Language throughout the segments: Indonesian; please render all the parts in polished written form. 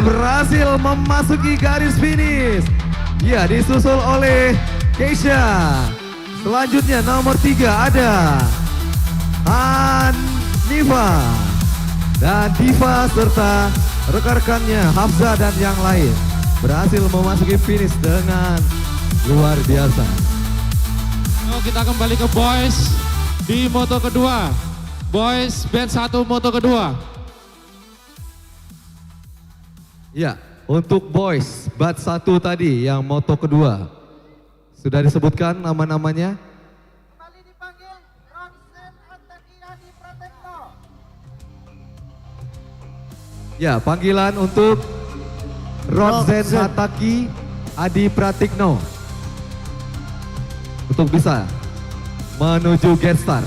berhasil memasuki garis finish. Ya, disusul oleh Keisha. Selanjutnya nomor 3 ada Hanifa dan Diva serta rekan-rekannya Hafsa dan yang lain berhasil memasuki finish dengan luar biasa. Kita kembali ke boys di moto kedua. Boys batch 1 moto kedua. Ya, untuk boys batch 1 tadi yang moto kedua sudah disebutkan nama-namanya. Kembali dipanggil Ronsen Ataki Adi Pratekno. Ya, panggilan untuk Ronsen Hataki Adi Pratikno untuk bisa menuju Getstar.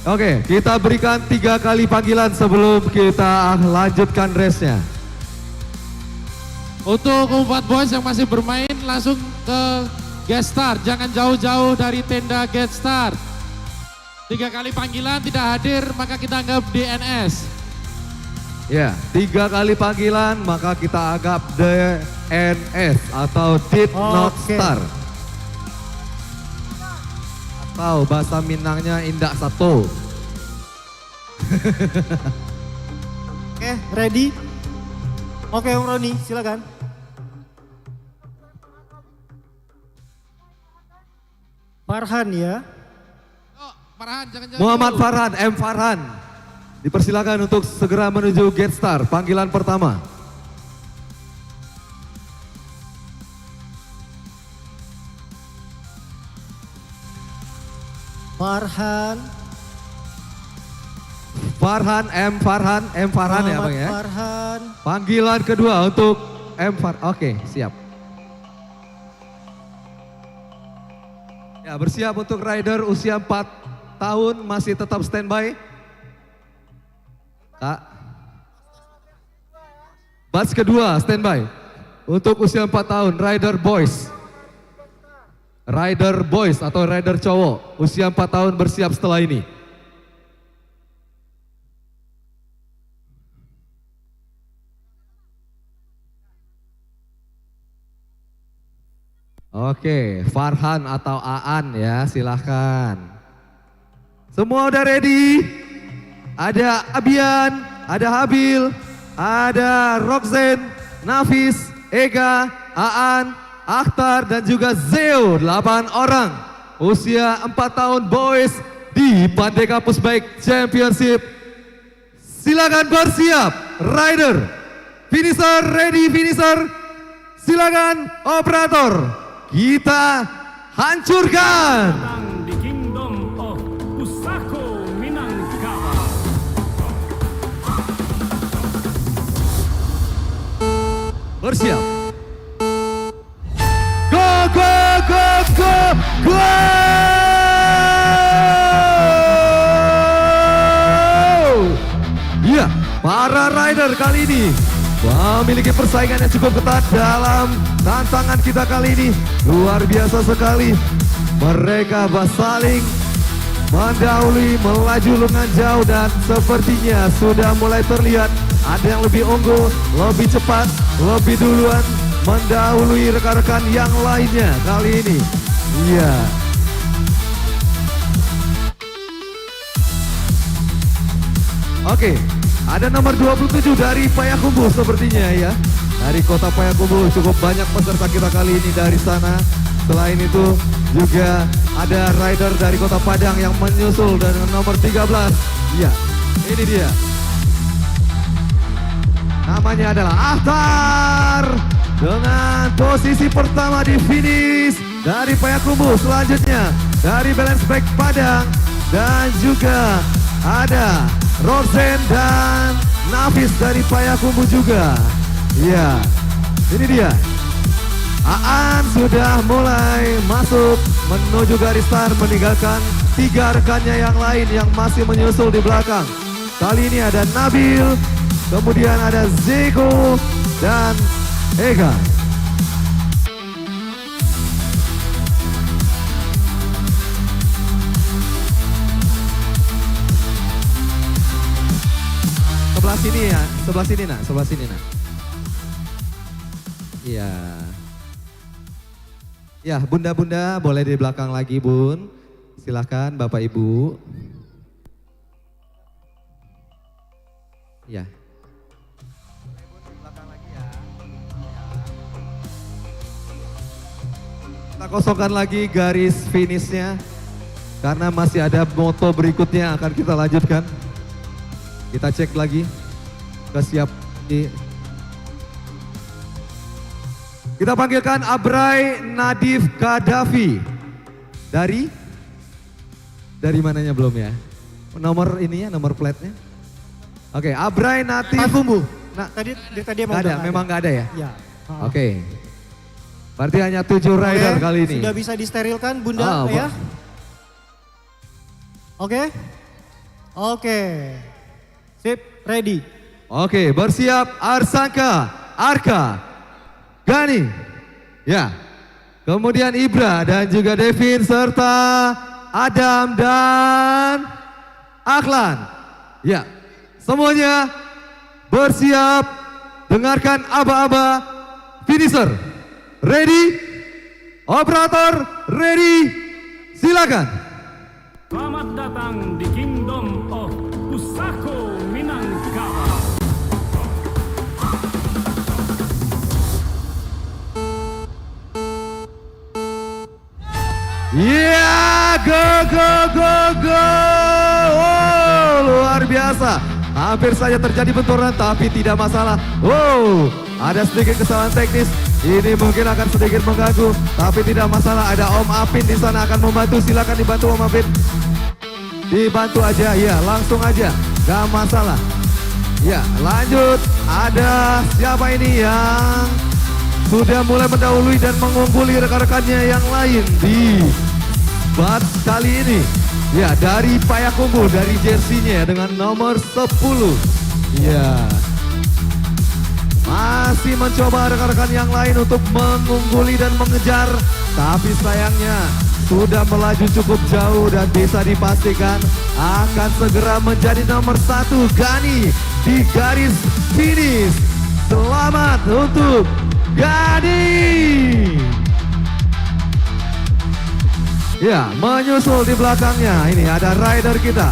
Oke, kita berikan 3 kali panggilan sebelum kita lanjutkan race-nya. Untuk 4 boys yang masih bermain langsung ke Getstar, jangan jauh-jauh dari tenda Getstar. 3 kali panggilan tidak hadir maka kita anggap DNS. Ya, 3 kali panggilan maka kita anggap DNS atau Did Not Star. Atau bahasa Minangnya Indak Satu. Oke, ready? Oke, Om Roni, silakan. Farhan ya. Oh, Farhan, jangan jauh. Muhammad Farhan, M. Farhan. Dipersilakan untuk segera menuju Getstar. Panggilan pertama. Farhan. Farhan, M. Farhan, M. Farhan ya Bang ya. Farhan. Panggilan kedua untuk M. Farhan. Oke, siap. Ya, bersiap untuk rider usia 4 tahun masih tetap standby. Kak. Batch kedua standby. Untuk usia 4 tahun, rider boys. Rider boys atau rider cowok usia 4 tahun bersiap setelah ini. Oke, Farhan atau Aan ya, silahkan. Semua udah ready? Ada Abian, ada Habil, ada Roxen, Nafis, Ega, Aan, Akhtar dan juga Zeo. 8 orang usia 4 tahun boys di Pandega Pushbike Championship. Silakan bersiap, rider, finisher, ready finisher. Silakan operator. Kita hancurkan. Di Kingdom of Pusako Minangkabau. Bersiap. Go, go, go, go, go! Ya, para rider kali ini memiliki persaingan yang cukup ketat dalam tantangan kita kali ini. Luar biasa sekali. Mereka saling mendahului, melaju lengan jauh dan sepertinya sudah mulai terlihat ada yang lebih unggul, lebih cepat, lebih duluan mendahului rekan-rekan yang lainnya kali ini. Iya. Oke, ada nomor 27 dari Payakumbuh sepertinya ya. Dari kota Payakumbuh cukup banyak peserta kita kali ini dari sana. Selain itu juga ada rider dari kota Padang yang menyusul dengan nomor 13. Iya, ini dia. Namanya adalah Akhtar. Dengan posisi pertama di finish dari Payakumbuh. Selanjutnya dari Balance Bike Padang. Dan juga ada Rosen dan Nafis dari Payakumbuh juga. Iya, ini dia. Aan sudah mulai masuk menuju garis start meninggalkan 3 rekannya yang lain yang masih menyusul di belakang. Kali ini ada Nabil, kemudian ada Zeko dan Ega. sini ya, sebelah sini nak, sebelah sini nak. Iya. Ya, bunda-bunda boleh di belakang lagi bun. Silakan bapak ibu. Ya. Kita kosongkan lagi garis finishnya. Karena masih ada moto berikutnya akan kita lanjutkan. Kita cek lagi. Kesiap di. Kita panggilkan Abrai Nadif Kadafi. Dari mananya belum ya? Nomor ininya, nomor plate-nya. Oke, Abrai Nadif. Kumbu. Nah, Tadi nggak ada, memang nggak ada ya? Ya. Oke. Berarti hanya 7 rider Oke, kali ini. Sudah bisa disterilkan Bunda ya? Oke. Oke. Sip, ready. Oke, bersiap Arsanka, Arka, Gani. Ya. Kemudian Ibra dan juga Devin serta Adam dan Aklan. Ya. Semuanya bersiap, dengarkan aba-aba finisher. Ready? Operator ready? Silakan. Selamat datang di Kingdom of Pusako Minangkabau. Ya, go, go, go, go. Oh, luar biasa. Hampir saja terjadi benturan, tapi tidak masalah. Oh, ada sedikit kesalahan teknis. Ini mungkin akan sedikit mengganggu, tapi tidak masalah. Ada Om Apin di sana akan membantu. Silakan dibantu Om Apin. Dibantu aja, ya, langsung aja. Gak masalah. Ya, lanjut. Ada siapa ini yang sudah mulai mendahului dan mengungguli rekan-rekannya yang lain di bat kali ini. Ya, dari Payakumbuh, dari jersinya dengan nomor 10. Ya, masih mencoba rekan-rekan yang lain untuk mengungguli dan mengejar. Tapi sayangnya sudah melaju cukup jauh dan bisa dipastikan akan segera menjadi nomor 1 Gani di garis finish. Selamat untuk Gani. Ya, menyusul di belakangnya ini ada rider kita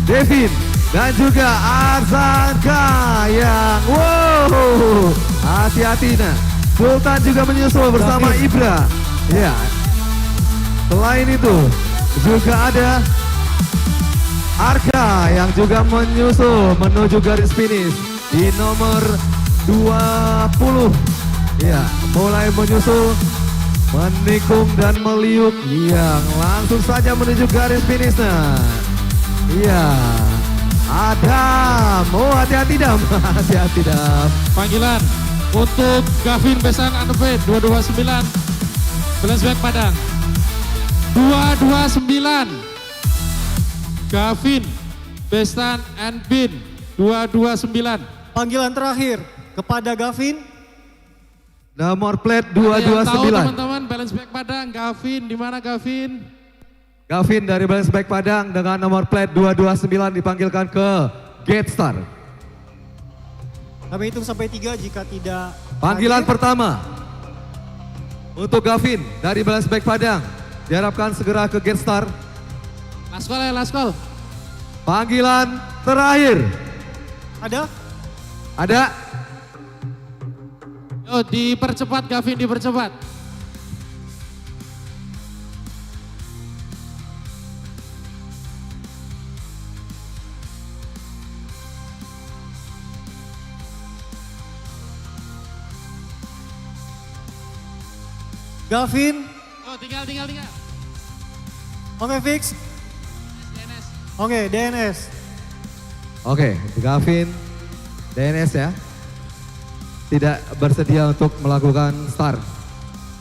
Devin dan juga Arzanka yang wow, hati-hati nah. Sultan juga menyusul bersama Ibra. Ya, selain itu juga ada Arka yang juga menyusul menuju garis finish di nomor 20. Ya, mulai menyusul, menikung dan meliuk yang langsung saja menuju garis finish. Nah, iya, Adam. Oh, hati-hati Dam. Hati-hati Dam. Panggilan untuk Gavin Besan Anupin 229 Flashback Padang 229 Gavin Besan Anupin 229. Panggilan terakhir kepada Gavin. Nomor plate Ada yang tahu 229. teman-teman Balance Back Padang, Gavin di mana Gavin? Gavin dari Balance Back Padang dengan nomor plate 229 dipanggilkan ke Gate Star. Kami hitung sampai 3 jika tidak. Panggilan hadir. pertama untuk Gavin dari Balance Back Padang diharapkan segera ke Gate Star. Last call ya, last call. Panggilan terakhir Ada? ada. Yo, dipercepat Gavin, dipercepat. Gavin. Oh, tinggal. Oke, fix. DNS. Oke, DNS. Oke, Gavin DNS ya. Tidak bersedia untuk melakukan start.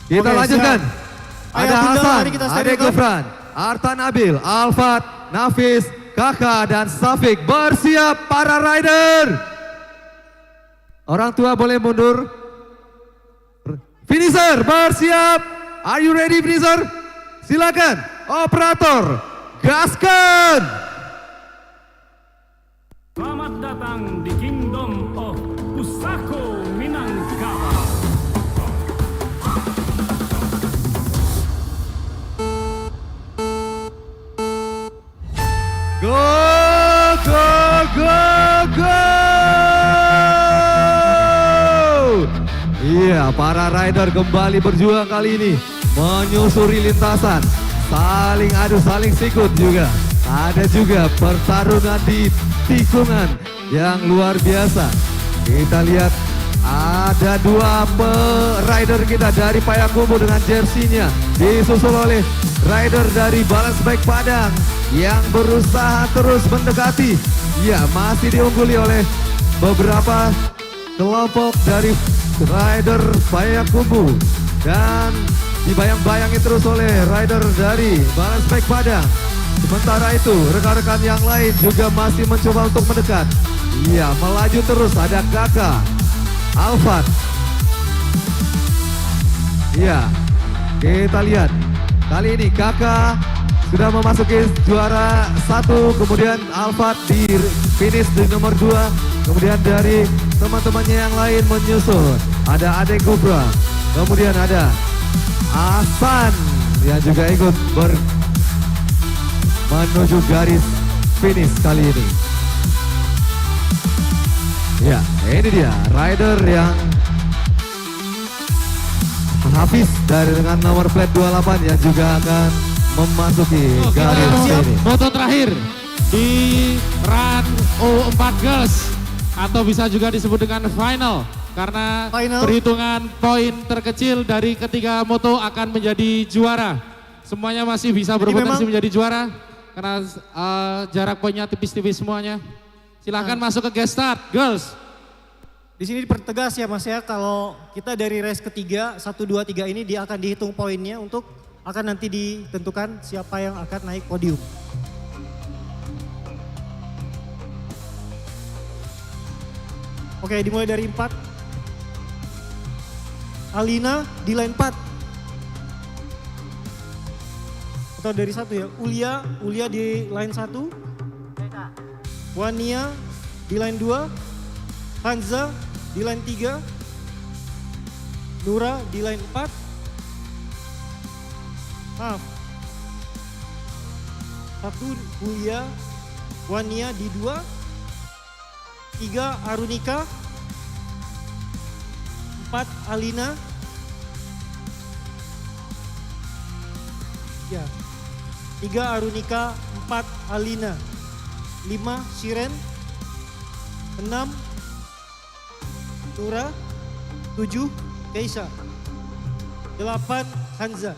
Kita Oke, lanjutkan. siap. Ada Ayah Bunda, Hasan, mari kita Ade sterilkan. Gufran, Artan Nabil, Alfat, Nafis, Kakak dan Safik bersiap para rider. Orang tua boleh mundur. Finisher bersiap. Are you ready finisher? Silakan. Operator, gaskan. Selamat datang di Kingdom Iya, para rider kembali berjuang kali ini menyusuri lintasan, saling adu, saling sikut juga. Ada juga pertarungan di tikungan yang luar biasa. Kita lihat ada dua rider kita dari Payakumbuh dengan jersinya disusul oleh rider dari Balance Bike Padang yang berusaha terus mendekati. Ya, masih diungguli oleh beberapa kelompok dari rider Payakumbuh dan dibayang-bayangi terus oleh rider dari Balance Bike Padang. Sementara itu rekan-rekan yang lain juga masih mencoba untuk mendekat. Iya, melaju terus. Ada Kakak Alfat. Iya, kita lihat kali ini Kakak sudah memasuki juara 1, kemudian Alfat di finish di nomor 2, kemudian dari teman-temannya yang lain menyusul. Ada Ade Gubra, kemudian ada Hasan yang juga ikut menuju garis finish kali ini. Ya, ini dia rider yang Hafiz dengan nomor plate 28 yang juga akan memasuki garis finish. Moto terakhir di run U4 Girls atau bisa juga disebut dengan final karena perhitungan poin terkecil dari ketiga moto akan menjadi juara. Semuanya masih bisa berpotensi menjadi juara karena jarak poinnya tipis-tipis semuanya. Silahkan masuk ke guest start, girls. Di sini dipertegas ya Mas ya, kalau kita dari race ketiga 1, 2, 3 ini dia akan dihitung poinnya untuk akan nanti ditentukan siapa yang akan naik podium. Oke, dimulai dari 4. Alina di line 4. Atau dari 1 ya. Ulia di line 1. Wania di line 2. Hanza di line 3. Nura di line 4. Maaf. 1 Ulia, Wania di 2. 3 Arunika. 4 Alina. Ya. 3 Arunika, 4 Alina. 5 Shiren. 6 Nura. 7 Keisha. 8 Hanza.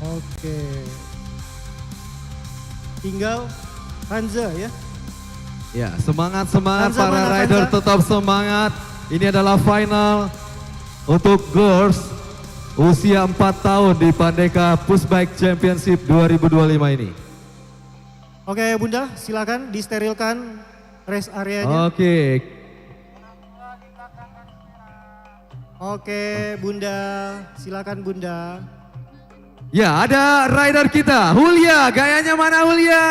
Oke. Tinggal Hanza ya. Ya, semangat para Hanza, rider, Hanza? tetap semangat. Ini adalah final untuk girls usia 4 tahun di Pandeka Pushbike Championship 2025 ini. Oke Bunda, silakan disterilkan rest areanya. Oke Bunda, silakan Bunda. Ya, ada rider kita, Hulia. Gayanya mana Hulia?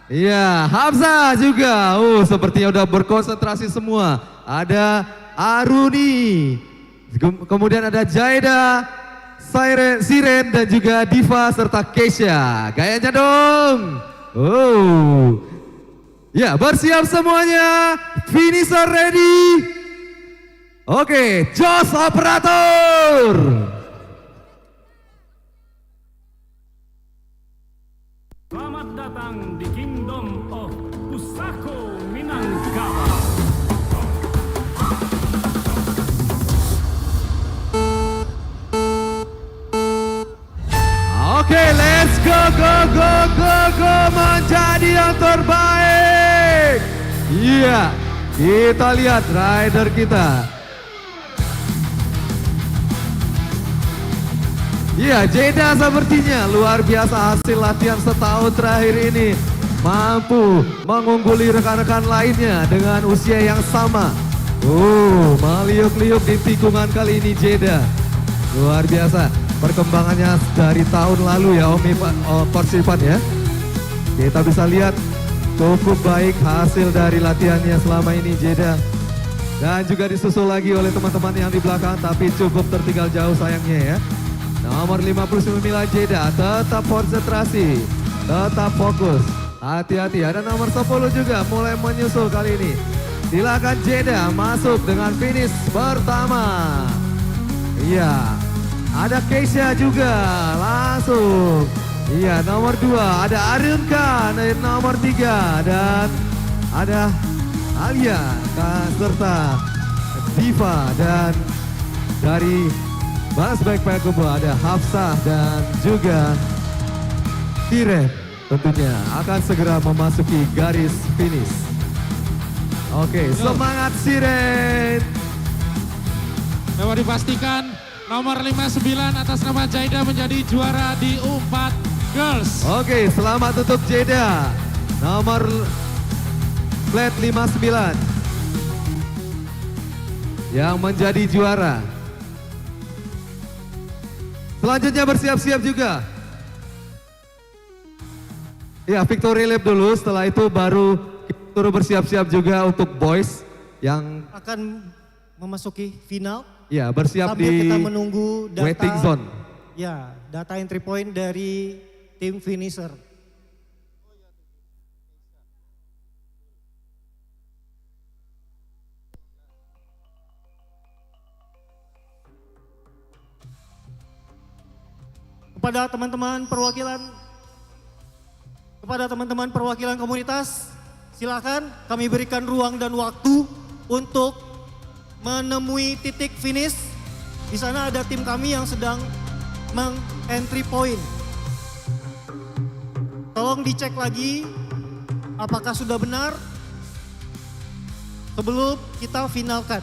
Iya, Hamzah juga. Sepertinya udah berkonsentrasi semua. Ada Aruni. Kemudian ada Jaida, Siren dan juga Diva serta Keisha. Gayanya dong. Ya, bersiap semuanya. Finisher ready. Oke, jos operator. Selamat datang di Kingdom of Pusako Minangkabau. Oke, let's go menjadi yang terbaik. Iya, kita lihat rider kita. Iya, Jeda sepertinya luar biasa hasil latihan setahun terakhir ini. Mampu mengungguli rekan-rekan lainnya dengan usia yang sama. Meliuk-liuk di tikungan kali ini Jeda. Luar biasa. Perkembangannya dari tahun lalu ya Persifat ya. Kita bisa lihat cukup baik hasil dari latihannya selama ini Jeda. Dan juga disusul lagi oleh teman-teman yang di belakang tapi cukup tertinggal jauh sayangnya ya. Nomor 59 Jeda, tetap konsentrasi, tetap fokus. Hati-hati, ada nomor 10 juga mulai menyusul kali ini. Silakan Jeda masuk dengan finish pertama. Iya, ada Keisha juga langsung. Iya, nomor 2 ada Arunka, nomor 3 dan ada Alia serta Diva, dan dari Balas Baik Payakumbuh ada Hafsah dan juga Tiren tentunya akan segera memasuki garis finish. Oke, semangat Siren. Dapat dipastikan nomor 59 atas nama Jaida menjadi juara di U4 Girls. Oke, selamat untuk Jeda. Nomor flat 59 yang menjadi juara. Selanjutnya bersiap-siap juga. Ya, victory lap dulu, setelah itu baru turun bersiap-siap juga untuk boys yang Akan memasuki final. ya bersiap Sambil di kita menunggu data, waiting zone. Ya, data entry point dari tim finisher. Kepada teman-teman perwakilan komunitas, silakan kami berikan ruang dan waktu untuk menemui titik finish. Di sana ada tim kami yang sedang meng-entry point. Tolong dicek lagi apakah sudah benar sebelum kita finalkan.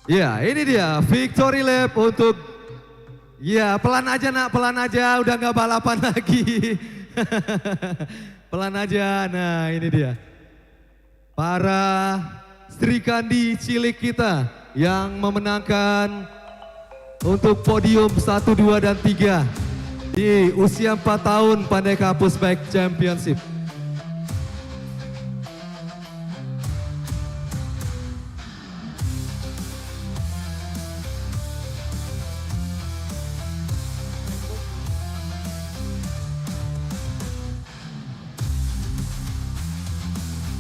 Ya, ini dia victory lap untuk, ya pelan aja nak, pelan aja, udah nggak balapan lagi. Pelan aja, nah ini dia. Para Sri Kandi cilik kita yang memenangkan untuk podium 1, 2, dan 3 di usia 4 tahun Pandeka Pushbike Championship.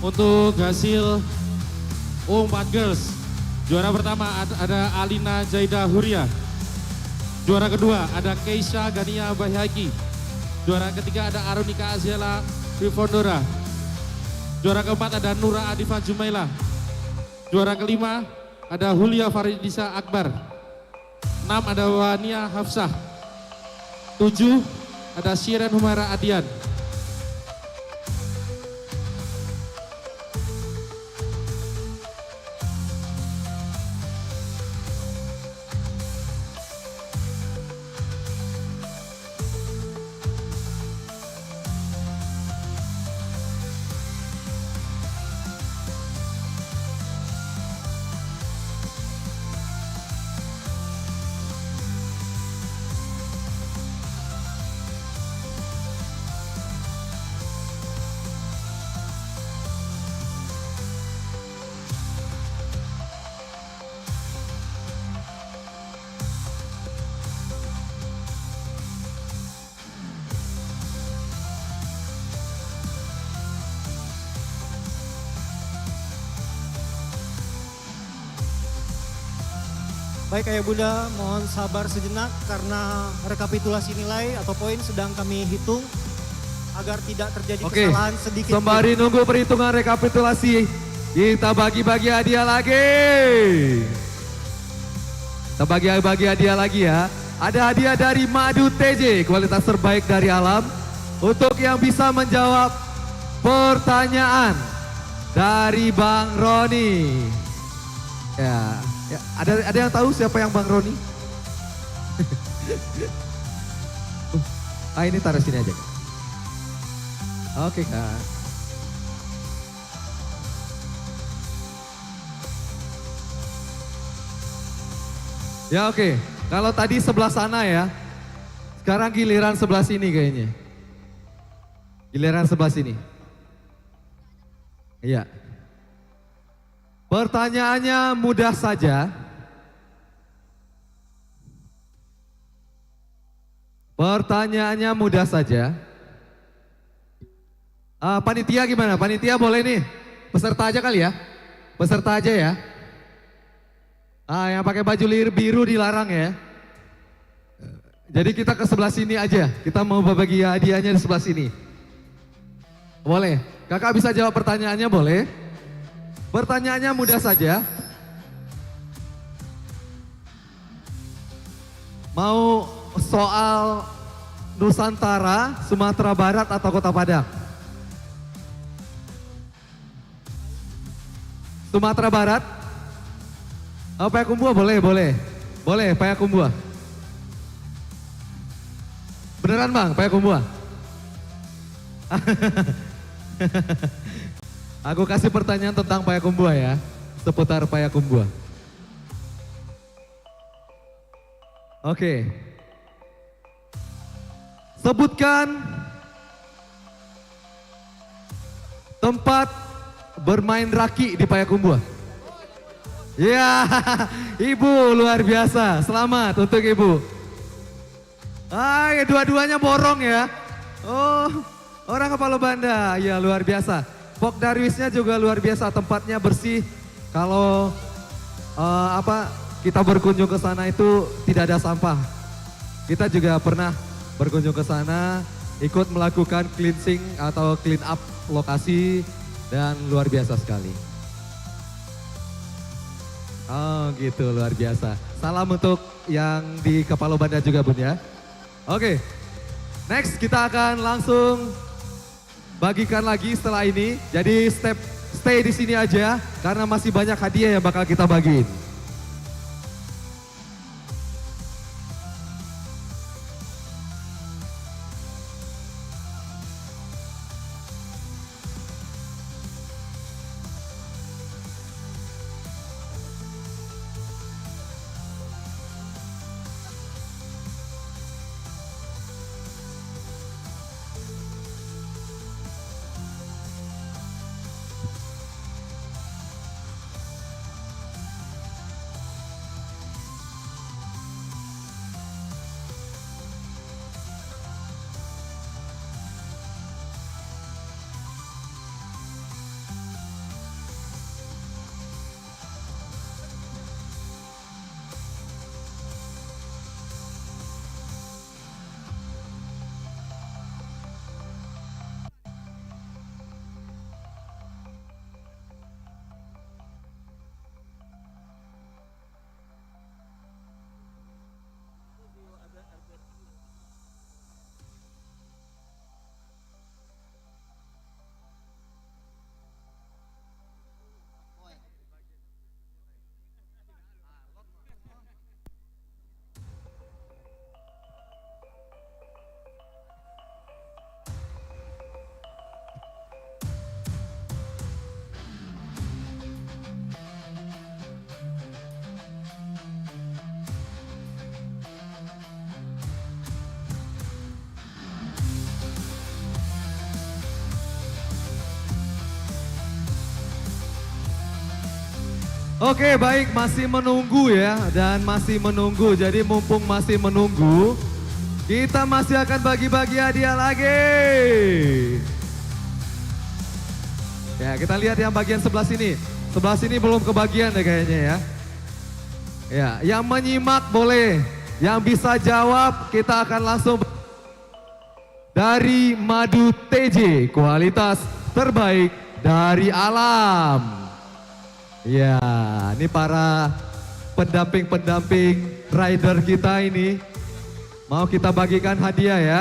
Untuk hasil U4 Girls, juara pertama ada Alina Jaida Huria. Juara kedua ada Keisha Gania Bahyaki. Juara ketiga ada Arunika Aziela Rifondora. Juara keempat ada Nura Adifa Jumaila. Juara kelima ada Hulia Faridisa Akbar. 6 ada Wania Hafsah. 7 ada Shiren Humaira Adian. Baik Ayah Bunda, mohon sabar sejenak karena rekapitulasi nilai atau poin sedang kami hitung agar tidak terjadi kesalahan sedikit. Sembari nunggu perhitungan rekapitulasi, kita bagi-bagi hadiah lagi. Kita bagi-bagi hadiah lagi ya. Ada hadiah dari Madu TJ, kualitas terbaik dari alam. Untuk yang bisa menjawab pertanyaan dari Bang Roni. Ya. Ya, ada yang tahu siapa yang Bang Roni? Ini taruh sini aja. Kak. Oke Kak. Ya oke, kalau tadi sebelah sana ya, sekarang giliran sebelah sini kayaknya. Giliran sebelah sini. Iya. Pertanyaannya mudah saja. Pertanyaannya mudah saja. Panitia gimana? Panitia boleh nih, peserta aja kali ya? Peserta aja ya. Yang pakai baju biru dilarang ya. Jadi kita ke sebelah sini aja. Kita mau berbagi hadiahnya di sebelah sini. Boleh. Kakak bisa jawab pertanyaannya boleh. Pertanyaannya mudah saja. Mau soal Nusantara, Sumatera Barat atau Kota Padang? Sumatera Barat? Payakumbuh boleh, boleh. Boleh, Payakumbuh. Beneran Bang, Payakumbuh? Aku kasih pertanyaan tentang Payakumbuh ya, seputar Payakumbuh. Oke. Sebutkan tempat bermain raki di Payakumbuh. Ya, Ibu luar biasa. Selamat untuk Ibu. Ya dua-duanya borong ya. Oh, orang Kepala Banda. Ya luar biasa. Pok Darwisnya juga luar biasa. Tempatnya bersih. Kalau kita berkunjung ke sana itu tidak ada sampah. Kita juga pernah berkunjung ke sana, ikut melakukan cleansing atau clean up lokasi dan luar biasa sekali. Oh gitu, luar biasa. Salam untuk yang di Kepala Banda juga Bun ya. Oke, next kita akan langsung bagikan lagi setelah ini. Jadi stay di sini aja karena masih banyak hadiah yang bakal kita bagiin. Oke baik, masih menunggu ya, dan masih menunggu. Jadi mumpung masih menunggu, kita masih akan bagi-bagi hadiah lagi. Ya kita lihat yang bagian sebelah sini. Sebelah sini belum kebagian deh kayaknya ya. Ya, yang menyimak boleh, yang bisa jawab kita akan langsung dari Madu TJ, kualitas terbaik dari alam. Ya, ini para pendamping-pendamping rider kita ini mau kita bagikan hadiah ya.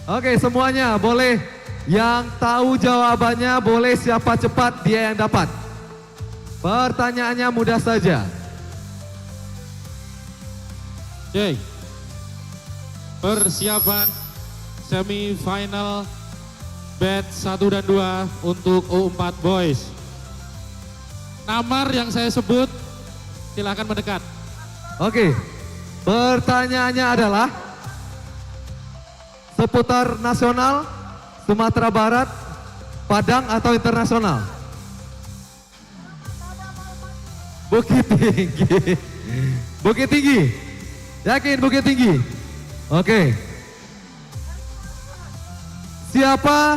Oke, semuanya boleh, yang tahu jawabannya boleh siapa cepat dia yang dapat. Pertanyaannya mudah saja. Oke. Persiapan semifinal batch 1 dan 2 untuk U4 Boys. Nomor yang saya sebut silahkan mendekat. Oke, pertanyaannya adalah seputar nasional, Sumatera Barat, Padang atau internasional? Bukit Tinggi. Bukit Tinggi. Yakin Bukit Tinggi? Oke. Siapa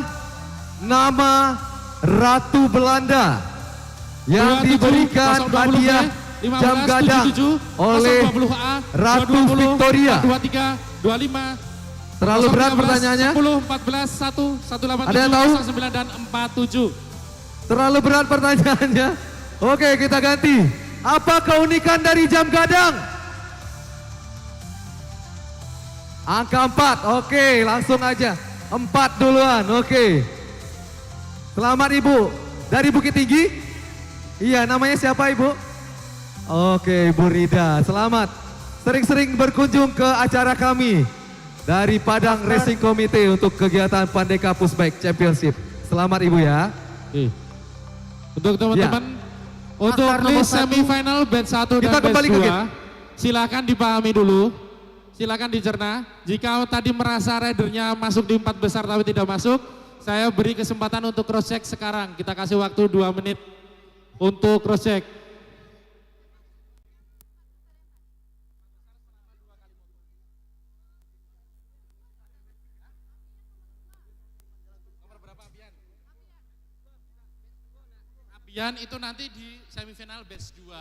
nama Ratu Belanda yang 27, diberikan 020 hadiah B, 15, jam gadang 77, oleh 020 A, Ratu 220, Victoria? 23, 25, Terlalu berat 015, pertanyaannya? 10, 14, 1, 187, Ada yang tahu? 09 dan 47. Terlalu berat pertanyaannya. Oke, kita ganti. Apa keunikan dari jam gadang? Angka 4. Oke, langsung aja. 4 duluan. Oke. Selamat Ibu. Dari Bukit Tinggi? Iya, namanya siapa Ibu? Oke, Ibu Rida. Selamat. Sering-sering berkunjung ke acara kami dari Padang Racing Committee untuk kegiatan Pandeka Pushbike Championship. Selamat Ibu ya. Oke. Untuk teman-teman, untuk Akar nomor list semifinal batch 1 Kita dan kembali batch ke 2, silakan dipahami dulu. Silakan dicerna. Jika tadi merasa ridernya masuk di 4 besar tapi tidak masuk, saya beri kesempatan untuk cross check sekarang. Kita kasih waktu 2 menit untuk cross check. Abian itu nanti di semifinal batch 2.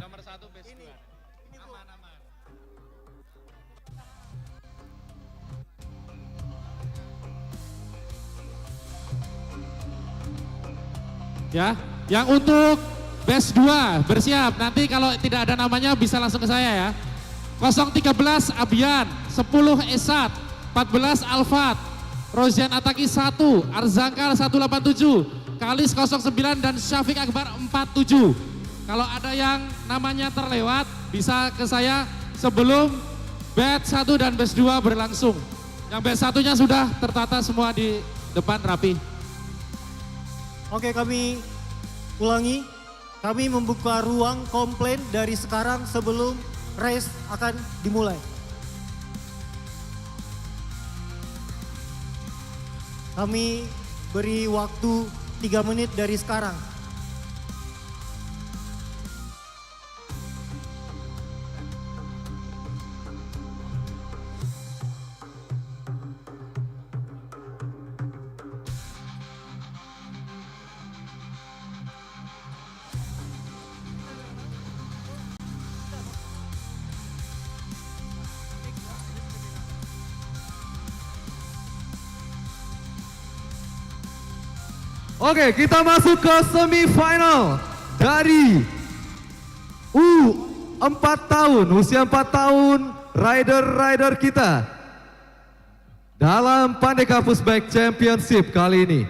Nomor 1 batch 2. Aman-aman. Ya, yang untuk batch 2 bersiap. Nanti kalau tidak ada namanya bisa langsung ke saya ya. 013 Abian, 10 Esat, 14 Alfat, Rozian Ataki 1, Arzangkal 187, Kalis 09 dan Syafiq Akbar 47. Kalau ada yang namanya terlewat bisa ke saya sebelum batch 1 dan batch 2 berlangsung. Yang batch 1-nya sudah tertata semua di depan rapi. Oke, kami ulangi. Kami membuka ruang komplain dari sekarang sebelum race akan dimulai. Kami beri waktu 3 menit dari sekarang. Oke, kita masuk ke semifinal dari U4 tahun, usia 4 tahun rider-rider kita dalam Pandeka Pushbike Championship kali ini.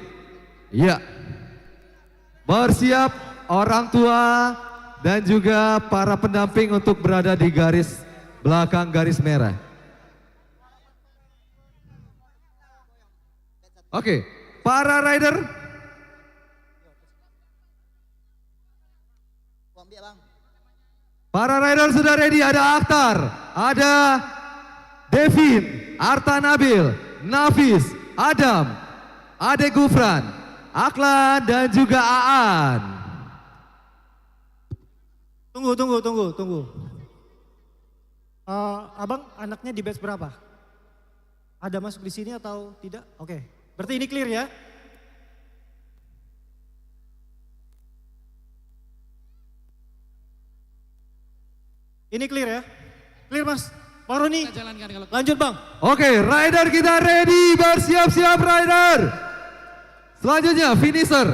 Ya, bersiap orang tua dan juga para pendamping untuk berada di garis belakang garis merah. Oke, para rider. Para rider sudah ready, ada Akhtar, ada Devin, Arta Nabil, Nafis, Adam, Ade Gufran, Aklan dan juga Aan. Tunggu. Abang anaknya di batch berapa? Ada masuk di sini atau tidak? Oke, berarti ini clear ya? Ini clear ya? Clear Mas? Pak Roni? Kita jalankan kalau Lanjut Bang. Oke, rider kita ready, bersiap-siap rider. Selanjutnya finisher.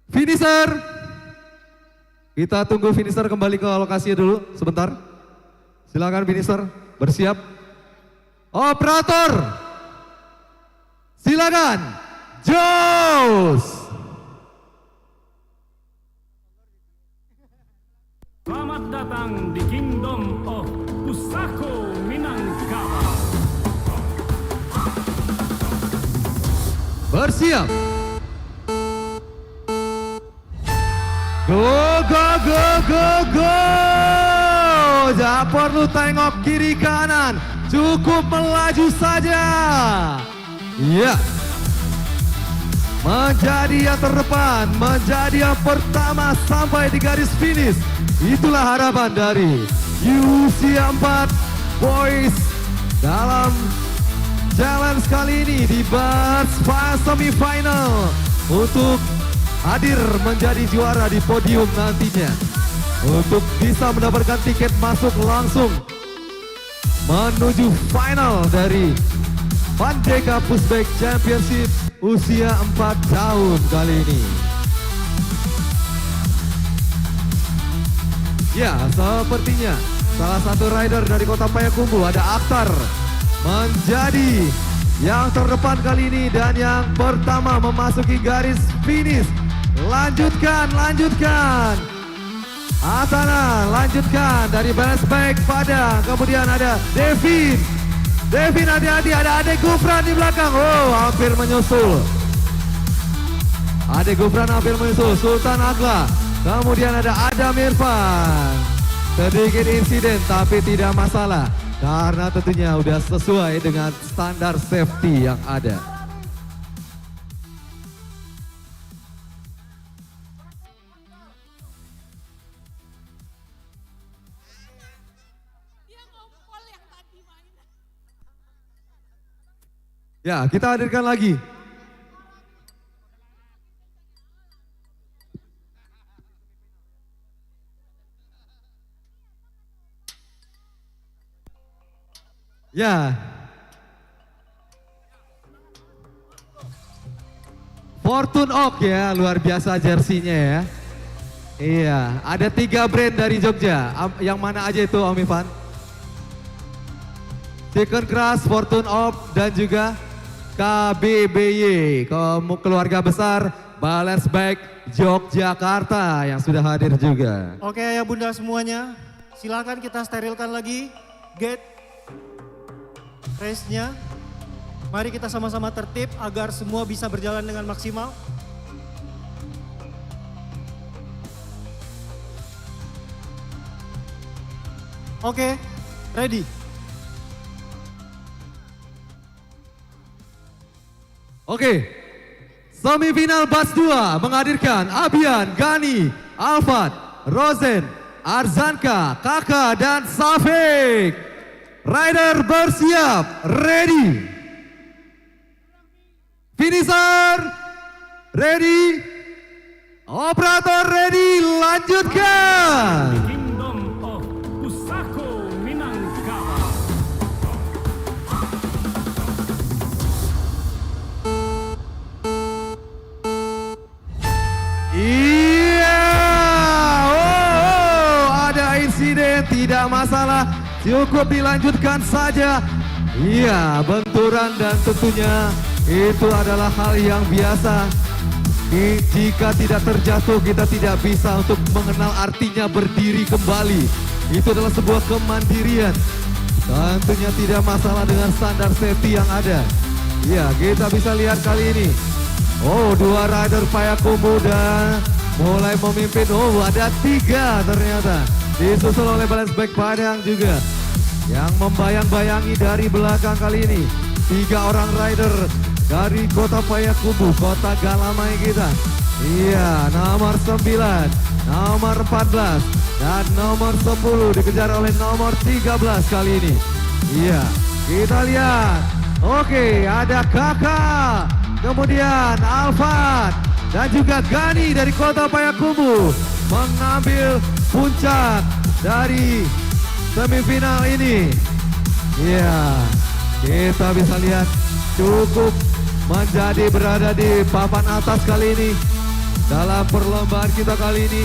Finisher. Kita tunggu finisher kembali ke lokasi dulu sebentar. Silakan finisher, bersiap. Operator. Silakan. Jos. datang di Kingdom of Pusako Minangkabau. Bersiap. Go, go, go, go, go. Jangan perlu tengok kiri kanan. Cukup melaju saja. Iya. Menjadi yang terdepan, menjadi yang pertama sampai di garis finish. Itulah harapan dari usia 4 boys dalam challenge kali ini di Burst Fast Semifinal untuk hadir menjadi juara di podium nantinya. Untuk bisa mendapatkan tiket masuk langsung menuju final dari Pandeka Pushback Championship usia 4 tahun kali ini. Ya, sepertinya salah satu rider dari Kota Payakumbuh ada Akhtar menjadi yang terdepan kali ini dan yang pertama memasuki garis finish. Lanjutkan, lanjutkan. Asana, lanjutkan dari balance bike Padang. Kemudian ada Devin. Devin, hati-hati, ada Ade Gufran di belakang. Oh, hampir menyusul. Ade Gufran hampir menyusul. Sultan Agla. Kemudian ada Adam Irfan. Sedikit insiden tapi tidak masalah. Karena tentunya udah sesuai dengan standar safety yang ada. Ya, kita hadirkan lagi. Ya. Fortune Oak ya, luar biasa jersinya ya. Iya, ada 3 brand dari Jogja. Yang mana aja itu Om Ivan? Second Crush, Fortune Oak dan juga KBBY, keluarga besar Balance Bike Yogyakarta yang sudah hadir juga. Oke ya bunda semuanya, silakan kita sterilkan lagi gate race-nya. Mari kita sama-sama tertib agar semua bisa berjalan dengan maksimal. Oke, ready. Oke, semifinal batch 2 menghadirkan Abian, Gani, Alfat, Rosen, Arzanka, Kaka, dan Safik. Rider bersiap, ready. Finisher, ready. Operator ready, lanjutkan. Kingdom of Pusako Minangkabau. Iya, oh, ada insiden, tidak masalah, cukup dilanjutkan saja. Iya, benturan dan tentunya itu adalah hal yang biasa. Jika tidak terjatuh, kita tidak bisa untuk mengenal artinya berdiri kembali. Itu adalah sebuah kemandirian. Tentunya tidak masalah dengan standar safety yang ada. Iya, kita bisa lihat kali ini. Oh, 2 rider Payakumbuh dan mulai memimpin. Oh, ada 3 ternyata. Disusul oleh Balance Bike Padang juga. Yang membayang-bayangi dari belakang kali ini. 3 orang rider dari Kota Payakumbuh, Kota Galamai kita. Iya, nomor 9, nomor 14, dan nomor 10 dikejar oleh nomor 13 kali ini. Iya, kita lihat. Oke, ada Kakak. Kemudian Alfat dan juga Gani dari Kota Payakumbuh mengambil puncak dari semifinal ini. Iya, kita bisa lihat cukup menjadi berada di papan atas kali ini dalam perlombaan kita kali ini.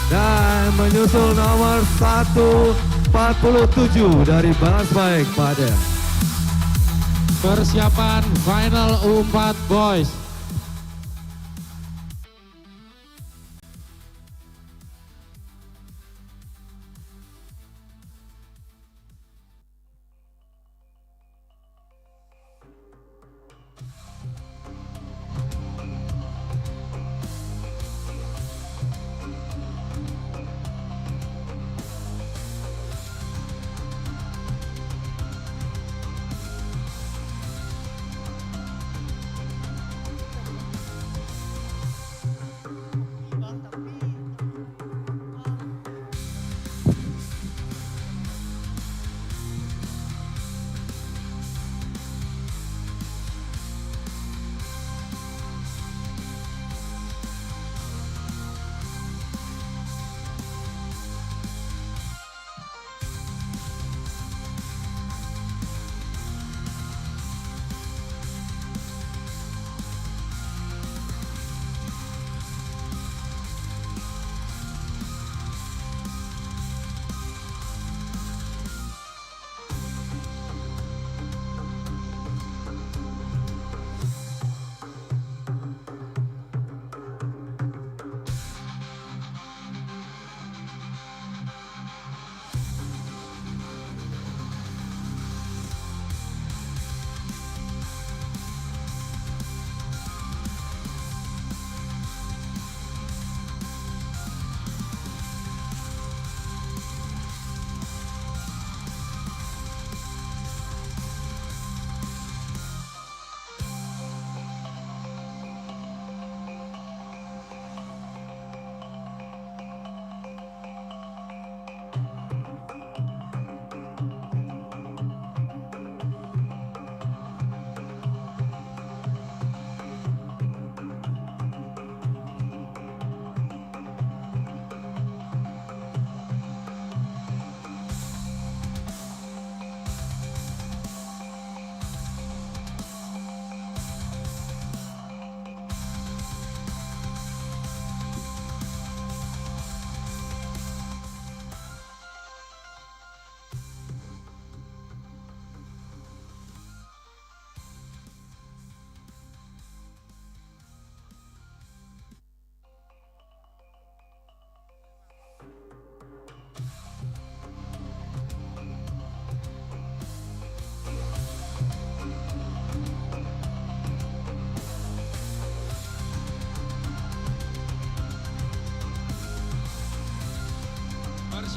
Dan menyusul nomor 147 dari Balance Bike Padang. Persiapan final U4 Boys.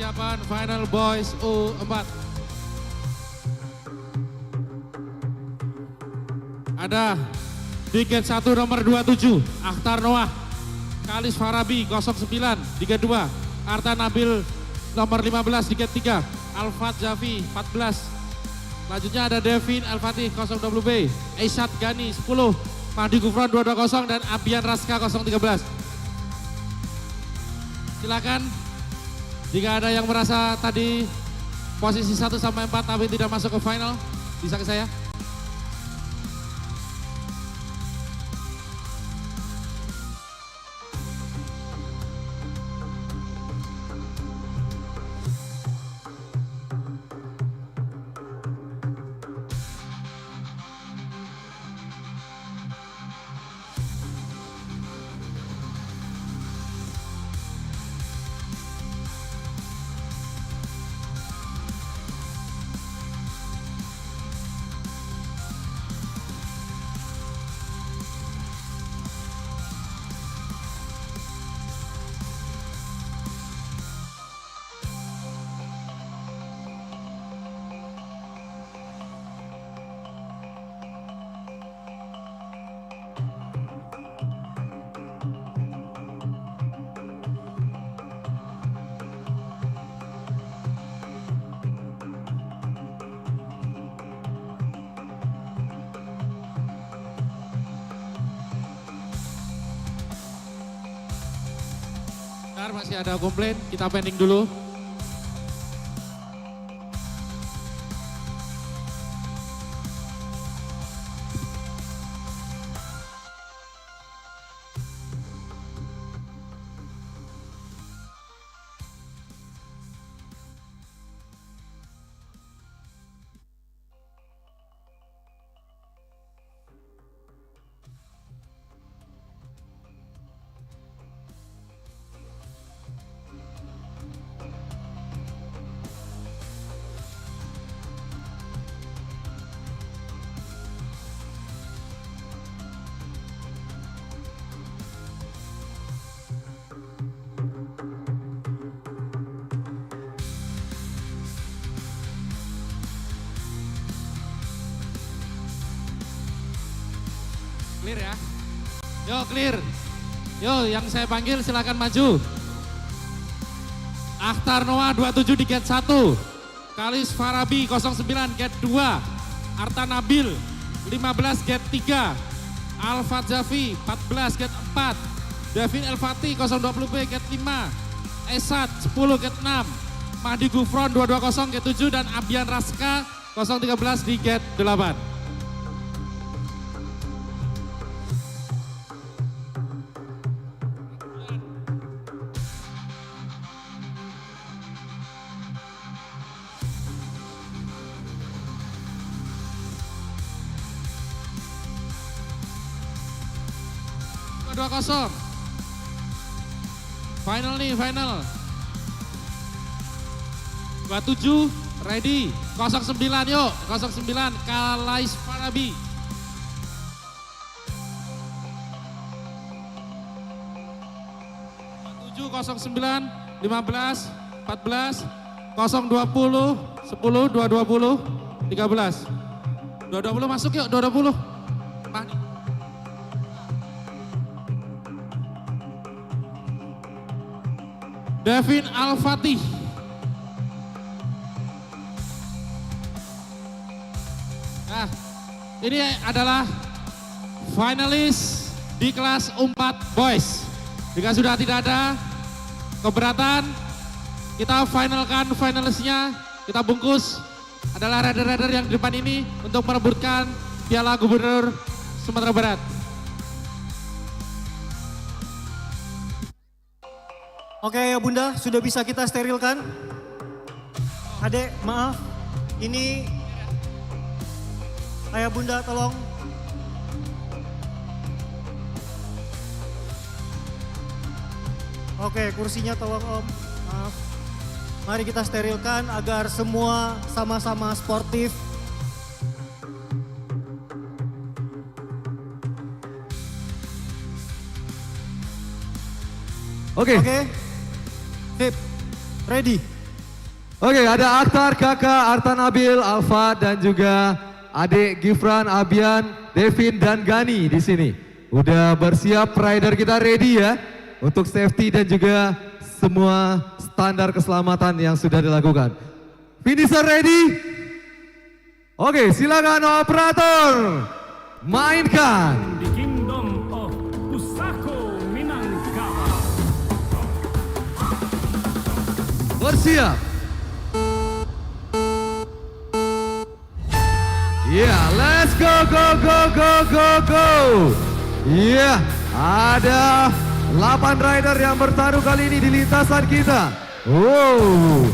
persiapan Final Boys U4. Ada di gate 1 nomor 27, Akhtar Noah, Kalis Farabi 09 di gate 2, Arta Nabil nomor 15 di gate 3, Alfat Jafi 14. Selanjutnya ada Devin Al-Fatih 020B, Aisyad Gani 10, Mahdi Gufron 220 dan Abian Raska 013. Silakan jika ada yang merasa tadi posisi 1 sampai 4 tapi tidak masuk ke final, bisa ke saya. Masih ada komplain, kita pending dulu. Clear ya? Yo clear. Yo yang saya panggil silakan maju. Akhtar Noah 27 di gate 1. Kalis Farabi 09 gate 2. Arta Nabil 15 gate 3. Alfat Jafi 14 gate 4. Devin El-Fatih 020B gate 5. Esat 10 gate 6. Mahdi Gufron 220 gate 7 dan Abian Raska 013 di gate 8. Final nih, final. 27, ready. 09 yuk, 09 Kalais Farabi. 09, 15, 14, 020, 10, 220, 13. 220 masuk yuk, 220. Mahdi. Devin Al-Fatih. Nah, ini adalah finalis di kelas 4 boys. Jika sudah tidak ada keberatan, kita finalkan finalisnya, kita bungkus. Adalah rider-rider yang di depan ini untuk merebutkan Piala Gubernur Sumatera Barat. Oke ya Bunda, sudah bisa kita sterilkan. Adek, maaf. Ini Ayah Bunda tolong. Oke, kursinya tolong Om. Maaf. Mari kita sterilkan agar semua sama-sama sportif. Oke. Oke. Sip. Ready. Oke, ada Aktar, kakak Arta Nabil, Alfa, dan juga adik Gifran, Abian, Devin, dan Gani di sini. Udah bersiap, rider kita ready ya untuk safety dan juga semua standar keselamatan yang sudah dilakukan. Finisher ready? Oke, silakan operator mainkan. The Kingdom of Pusako Minangkabau. Bersiap. Yeah, let's go, go, go, go, go, go. Yeah, ada 8 rider yang bertaruh kali ini di lintasan kita. Wow,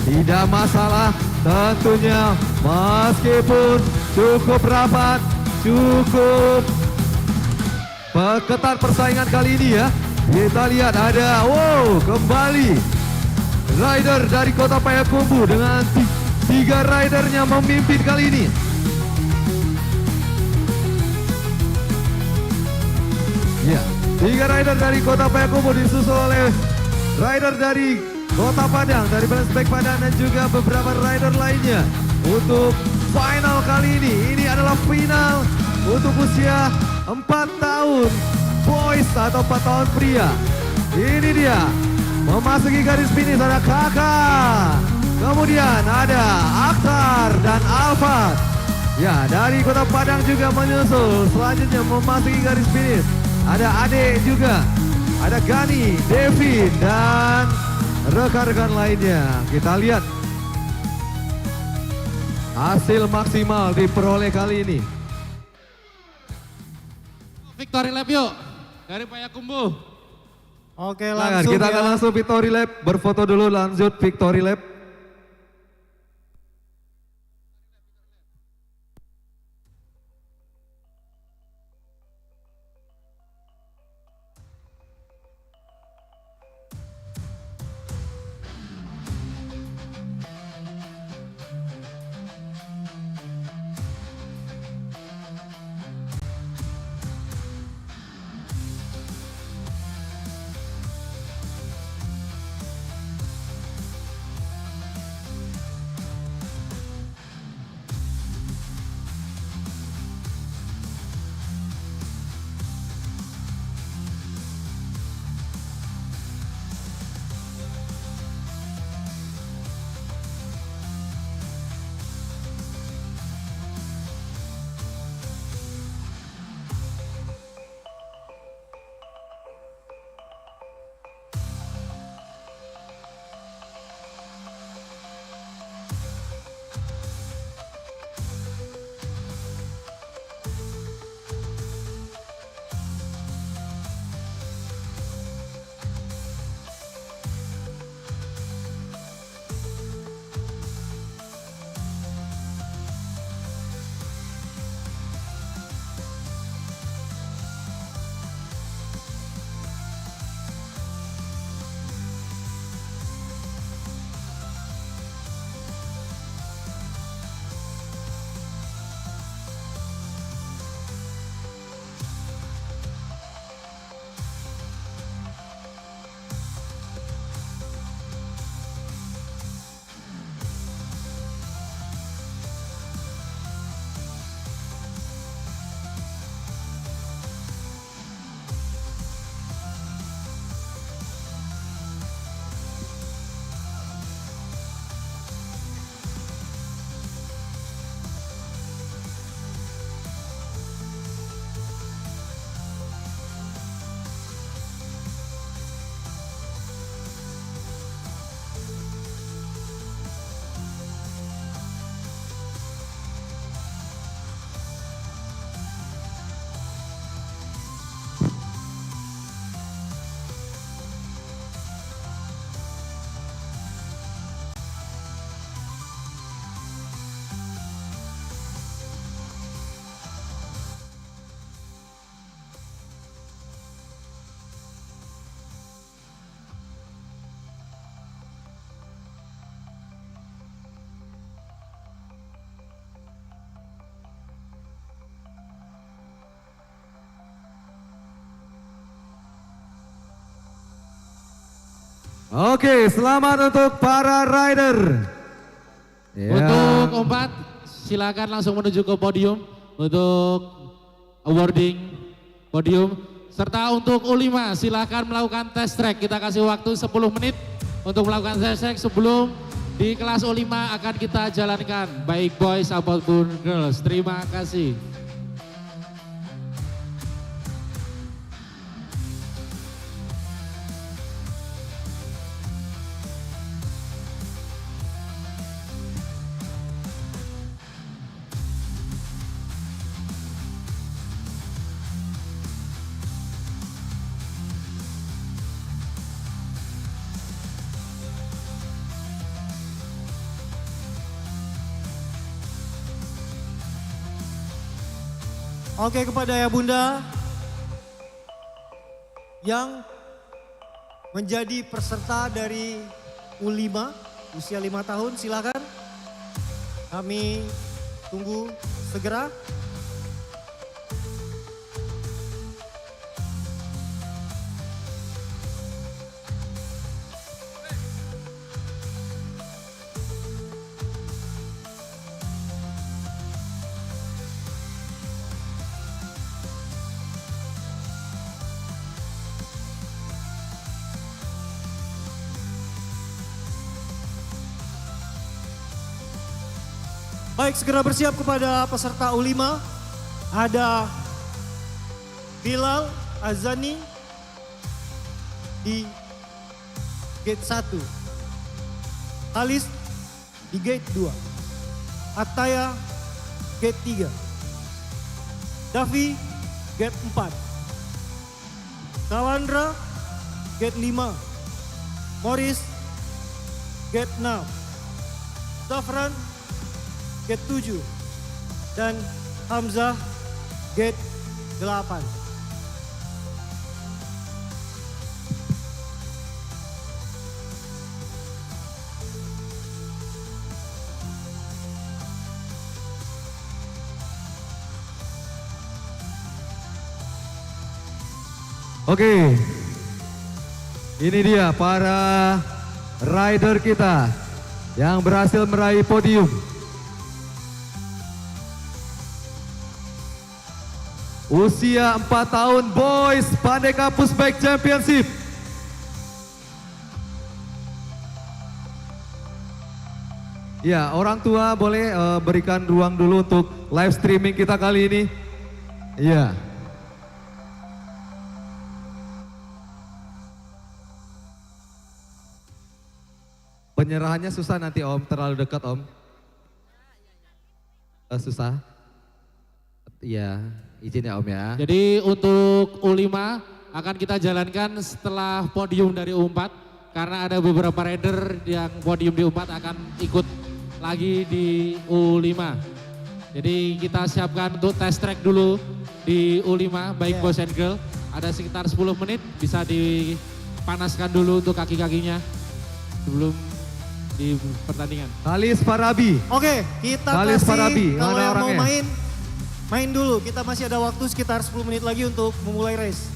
tidak masalah tentunya meskipun cukup rapat, cukup ketat persaingan kali ini ya. Kita lihat ada, wow, kembali rider dari Kota Payakumbuh dengan 3 ridernya memimpin kali ini. Ya, 3 rider dari Kota Payakumbuh disusul oleh rider dari Kota Padang, dari Balensbek Padang, dan juga beberapa rider lainnya. Untuk final kali ini adalah final untuk usia 4 tahun boys atau 4 tahun pria. Ini dia, memasuki garis finish ada kakak, kemudian ada Aktar dan Alfa. Ya, dari Kota Padang juga menyusul, selanjutnya memasuki garis finish. Ada adik juga, ada Gani, Devin, dan rekan-rekan lainnya. Kita lihat hasil maksimal diperoleh kali ini. Victory lap yuk dari Payakumbuh. Oke, Silakan, langsung kita ya. akan langsung victory lap, berfoto dulu lanjut victory lap. Oke, selamat untuk para rider Ya. Untuk U4 silakan langsung menuju ke podium untuk awarding podium. Serta untuk U5 silakan melakukan test track. Kita kasih waktu 10 menit untuk melakukan test track sebelum di kelas U5 akan kita jalankan baik boys ataupun girls. Terima kasih. Oke, kepada Ayah Bunda yang menjadi peserta dari U5 usia 5 tahun, silakan. Kami tunggu segera. Baik, segera bersiap kepada peserta U5. Ada Bilal Azani di gate 1. Halis di gate 2. Ataya gate 3. Davi gate 4. Kawandra gate 5. Morris gate 6. Zafran gate 7 dan Hamzah gate 8. Oke, ini dia para rider kita yang berhasil meraih podium. Usia 4 tahun Boys Pandeka Pushback Championship. Ya, orang tua boleh berikan ruang dulu untuk live streaming kita kali ini. Iya. Penyerahannya susah nanti Om, terlalu dekat Om. Susah. Iya. Izin ya Om ya. Jadi untuk U5 akan kita jalankan setelah podium dari U4 karena ada beberapa rider yang podium di U4 akan ikut lagi di U5. Jadi kita siapkan untuk test track dulu di U5 baik boys and girl. Ada sekitar 10 menit bisa dipanaskan dulu untuk kaki-kakinya sebelum di pertandingan. Halis Farabi. Oke, kita Halis kasih Farabi, kalau mana yang mau orangnya? main dulu. Kita masih ada waktu sekitar 10 menit lagi untuk memulai race.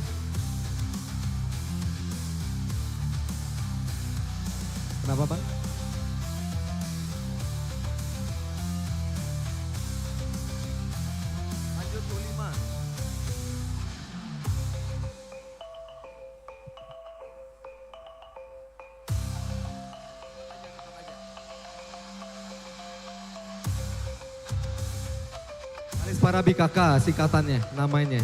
Kenapa Pak? Lanjut U5. Halis Farabi kakak singkatannya, namanya.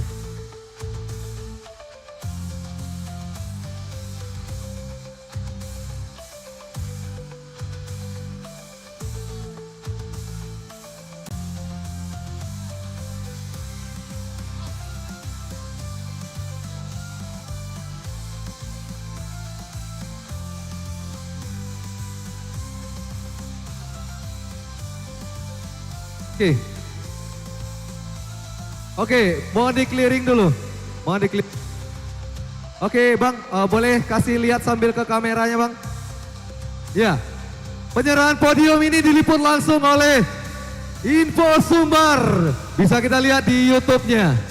Oke. Oke, mohon di clearing dulu. Mohon di clearing. Oke Bang, boleh kasih lihat sambil ke kameranya Bang. Ya, penyerahan podium ini diliput langsung oleh Info Sumbar. Bisa kita lihat di YouTube-nya.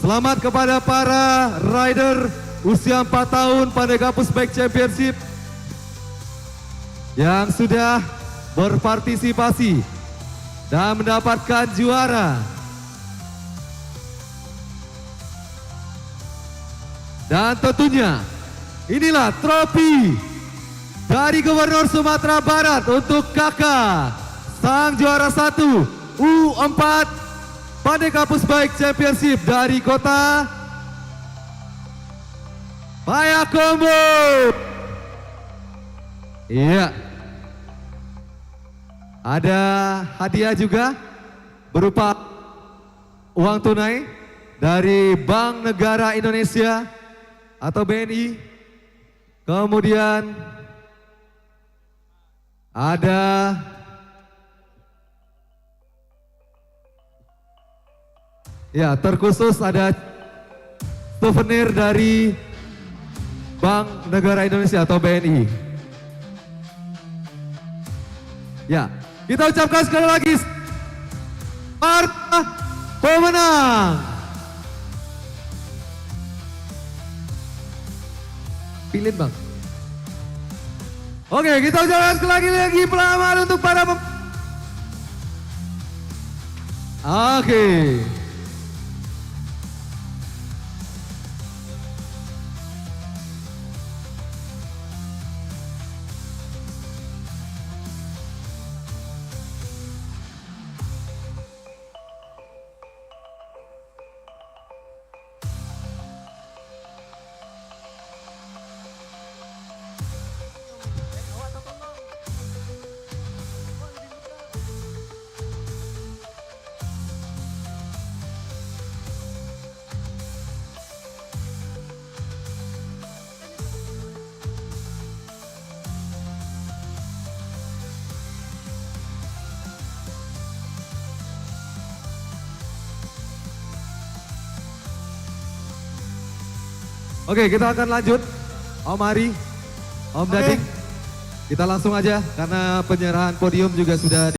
Selamat kepada para rider usia 4 tahun Pandega Pushbike Championship yang sudah berpartisipasi dan mendapatkan juara. Dan tentunya inilah trofi dari Gubernur Sumatera Barat untuk kakak sang juara 1 U4 Pandega Pushbike Championship dari kota Payakumbuh. Iya. Ada hadiah juga berupa uang tunai dari Bank Negara Indonesia atau BNI. Kemudian ada ya terkhusus ada souvenir dari Bank Negara Indonesia atau BNI. Ya, kita ucapkan sekali lagi para pemenang. Pilih Bang. Oke, kita ucapkan sekali lagi selamat untuk para Oke. Oke, kita akan lanjut. Om Ari, Om Dading. Kita langsung aja karena penyerahan podium juga sudah